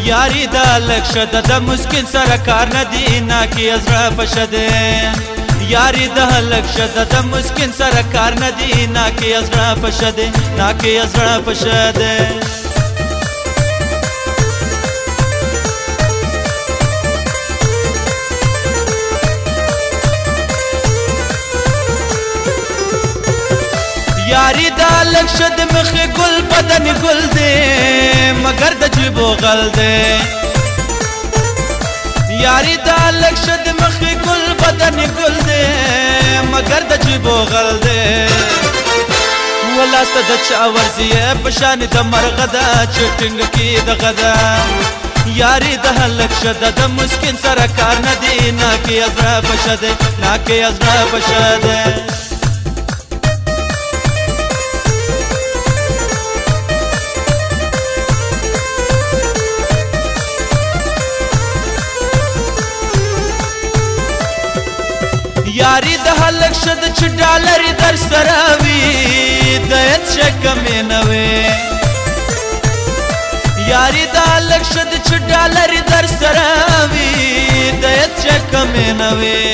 یاری دا لک شده د مسکین سره کار ندی ناکی از را پشده یاری دا لک شده د مسکین سره کار ندی ناکی از را پشده ناکی از را پشده یاری دا لک شد مخ گل بدن گل دے مگر د جیبو غل دے یاری دا لک شد مخ گل بدن گل دے مگر د جیبو غل دے ولاست د چا ورزیه پشان د مرغه دا چټنګ کی د غدا یاری دا لک شد د مسکین سره کار ندی ناکی ازرا پشده ناکی ازرا پشده یاری د هلک شد چې ډالر در سره وي د هیڅ کمې نه وي یاری د هلک شد چې ډالر در سره وي د هیڅ کمې نه وي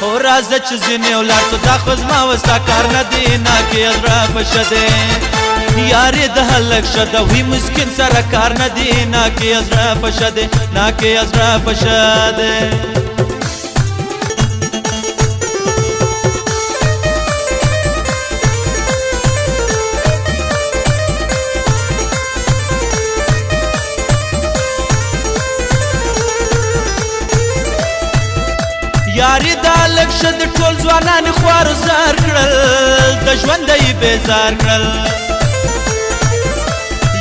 او راځه چې ځینې ولاړ څه دا خو زما وستا کار نه دی ناکې ازرا پشده یاری د هلک شد وی مسکین سره کار نه دی ناکې ازرا پشده ناکې ازرا پشده یاری دا لک شد ټول ځوانان خوار زار کړل د ژوند یې بیزار کړل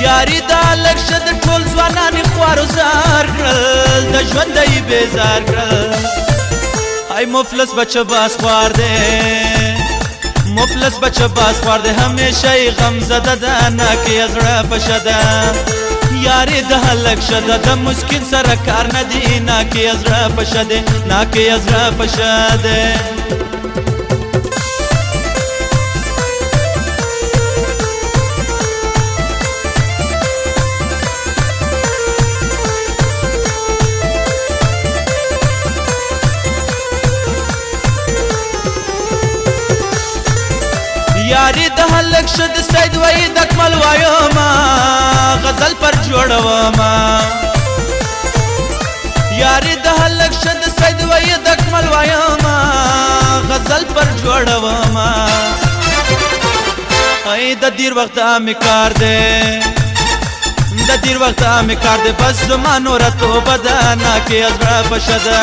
یاری دا لک شد ټول ځوانان خوار زار کړل د ژوند یې بیزار کړل ای مفلس بچه باس خوار دے مفلس بچه باس خوار دے همیشه غم زده ده ناکی ازرا پشده یاری د هلک شده د مسکین سره کار ندی ناکی ازرا پشده ناکی ازرا پشده یاری د هلک شد سید وای د کمل وایو ما غزل پر جوړو ما یاری د هلک شد سید وای د کمل وایو ما غزل پر جوړو ما ای د دیر وخت ام کار دے د دیر وخت ام کار دے بس زمانو راتو بدانا کې ازرا پشده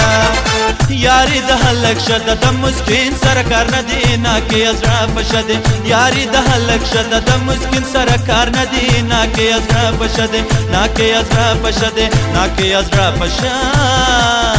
یاری د هلک شده د مسکین سره کار ندی ناکی ازرا پشده یاری د هلک شده د مسکین سره کار ندی ناکی ازرا پشده ناکی ازرا پشده ناکی ازرا پشده